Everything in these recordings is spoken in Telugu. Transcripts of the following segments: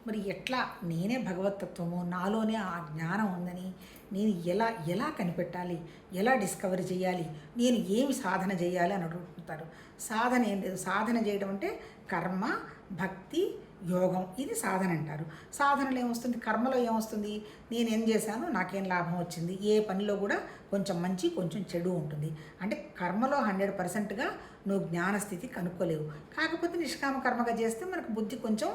మరి ఎట్లా నేనే భగవతత్వము నాలోనే ఆ జ్ఞానం ఉందని నేను ఎలా ఎలా కనిపెట్టాలి, ఎలా డిస్కవర్ చేయాలి, నేను ఏమి సాధన చేయాలి అని అడుగుతారు. సాధన ఏం లేదు. సాధన చేయడం అంటే కర్మ, భక్తి, యోగం, ఇది సాధన అంటారు. సాధనలో ఏమొస్తుంది, కర్మలో ఏమొస్తుంది, నేను ఏం చేశాను, నాకేం లాభం వచ్చింది, ఏ పనిలో కూడా కొంచెం మంచి కొంచెం చెడు ఉంటుంది. అంటే కర్మలో 100%గా నువ్వు జ్ఞానస్థితి కనుక్కోలేవు. కాకపోతే నిష్కామ కర్మగా చేస్తే మనకు బుద్ధి కొంచెం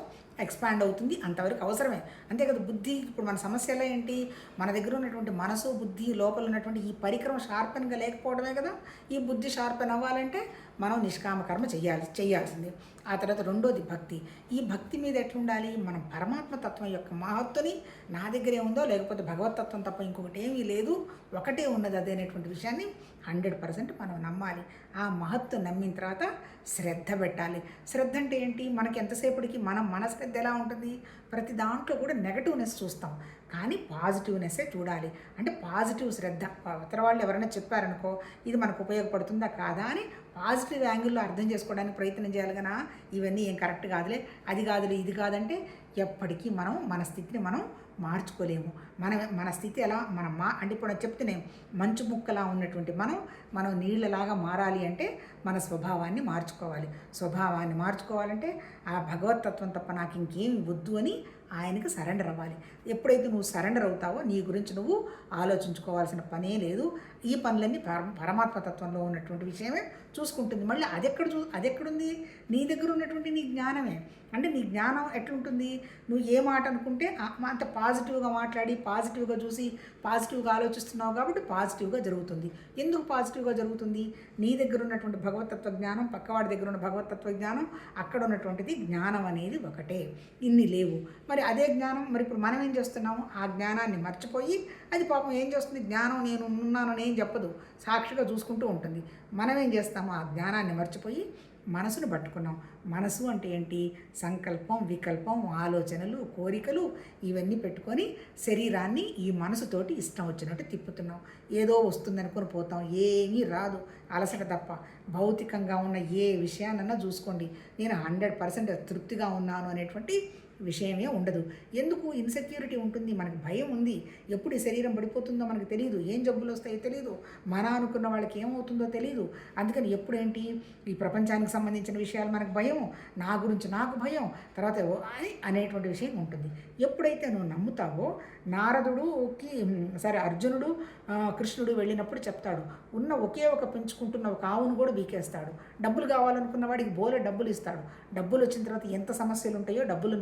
ఎక్స్పాండ్ అవుతుంది, అంతవరకు అవసరమే. అంతే కదా. బుద్ధి ఇప్పుడు మన సమస్యలో ఏంటి, మన దగ్గర ఉన్నటువంటి మనసు, బుద్ధి, లోపల ఉన్నటువంటి ఈ పరికరం షార్పెన్గా లేకపోవడమే కదా. ఈ బుద్ధి షార్పెన్ అవ్వాలంటే మనం నిష్కామ కర్మ చేయాల్సిందే. ఆ తర్వాత రెండోది భక్తి. ఈ భక్తి మీద ఎట్లుండాలి, మనం పరమాత్మ తత్వం యొక్క మహత్తుని నా దగ్గరే ఉందో లేకపోతే భగవతత్వం తప్ప ఇంకొకటి ఏమీ లేదు, ఒకటే ఉన్నది అదేనేటువంటి విషయాన్ని 100% మనం నమ్మాలి. ఆ మహత్తు నమ్మిన తర్వాత శ్రద్ధ పెట్టాలి. శ్రద్ధ అంటే ఏంటి, మనకి ఎంతసేపటికి మన శ్రద్ధ ఎలా ఉంటుంది, ప్రతి దాంట్లో కూడా నెగటివ్నెస్ చూస్తాం, కానీ పాజిటివ్నెస్సే చూడాలి. అంటే పాజిటివ్ శ్రద్ధ. అవతల వాళ్ళు ఎవరైనా చెప్పారనుకో, ఇది మనకు ఉపయోగపడుతుందా కాదా అని పాజిటివ్ యాంగిల్లో అర్థం చేసుకోవడానికి ప్రయత్నం చేయాలి. కానీ ఇవన్నీ ఏం కరెక్ట్ కాదులే, అది కాదులే, ఇది కాదంటే ఎప్పటికీ మనం మన స్థితిని మనం మార్చుకోలేము. మన స్థితి ఎలా అంటే ఇప్పుడు చెప్తున్నాం, మంచు ముక్కలా ఉన్నటువంటి మనం నీళ్ళలాగా మారాలి అంటే మన స్వభావాన్ని మార్చుకోవాలి. స్వభావాన్ని మార్చుకోవాలంటే ఆ భగవతత్వం తప్ప నాకు ఇంకేమి వద్దు అని ఆయనకి సరెండర్ అవ్వాలి. ఎప్పుడైతే నువ్వు సరెండర్ అవుతావో నీ గురించి నువ్వు ఆలోచించుకోవాల్సిన పనే లేదు. ఈ పనులన్నీ పరమాత్మతత్వంలో ఉన్నటువంటి విషయమే చూసుకుంటుంది. మళ్ళీ అదెక్కడుంది, నీ దగ్గర ఉన్నటువంటి నీ జ్ఞానమే. అంటే నీ జ్ఞానం ఎట్లుంటుంది, నువ్వు ఏ మాట అనుకుంటే అంత పాజిటివ్గా మాట్లాడి పాజిటివ్గా చూసి పాజిటివ్గా ఆలోచిస్తున్నావు కాబట్టి పాజిటివ్గా జరుగుతుంది. ఎందుకు పాజిటివ్గా జరుగుతుంది, నీ దగ్గర ఉన్నటువంటి భగవతత్వ జ్ఞానం, పక్కవాడి దగ్గర ఉన్న భగవతత్వ జ్ఞానం, అక్కడ ఉన్నటువంటిది జ్ఞానం అనేది ఒకటే, ఇన్ని లేవు. మరి అదే జ్ఞానం, మరి ఇప్పుడు మనం ఏం చేస్తున్నాము, ఆ జ్ఞానాన్ని మర్చిపోయి అది పాపం ఏం చేస్తుంది, జ్ఞానం నేను ఉన్నానని ఏం చెప్పదు, సాక్షిగా చూసుకుంటూ ఉంటుంది. మనం ఏం చేస్తాము, ఆ జ్ఞానాన్ని మర్చిపోయి మనసును పట్టుకున్నాం. మనసు అంటే ఏంటి, సంకల్పం, వికల్పం, ఆలోచనలు, కోరికలు, ఇవన్నీ పెట్టుకొని శరీరాన్ని ఈ మనసుతోటి ఇష్టం వచ్చినట్టు తిప్పుతున్నాం. ఏదో వస్తుందనుకొని పోతాం, ఏమీ రాదు, అలసట తప్ప. భౌతికంగా ఉన్న ఏ విషయాన్నన్నా చూసుకోండి, నేను 100% తృప్తిగా ఉన్నాను అనేటువంటి విషయమే ఉండదు. ఎందుకు, ఇన్సెక్యూరిటీ ఉంటుంది, మనకి భయం ఉంది. ఎప్పుడు ఈ శరీరం పడిపోతుందో మనకు తెలియదు, ఏం జబ్బులు వస్తాయో తెలియదు, మన అనుకున్న వాళ్ళకి ఏమవుతుందో తెలియదు. అందుకని ఎప్పుడేంటి, ఈ ప్రపంచానికి సంబంధించిన విషయాలు మనకు భయం, నా గురించి నాకు భయం, తర్వాత అనేటువంటి విషయం ఉంటుంది. ఎప్పుడైతే నువ్వు నమ్ముతావో, నారదుడుకి అర్జునుడు కృష్ణుడు వెళ్ళినప్పుడు చెప్తాడు, ఉన్న ఒకే ఒక పెంచుకుంటున్న ఒక ఆవును కూడా బీకేస్తాడు. డబ్బులు కావాలనుకున్న వాడికి బోలే డబ్బులు ఇస్తాడు. డబ్బులు వచ్చిన తర్వాత ఎంత సమస్యలు ఉంటాయో డబ్బులు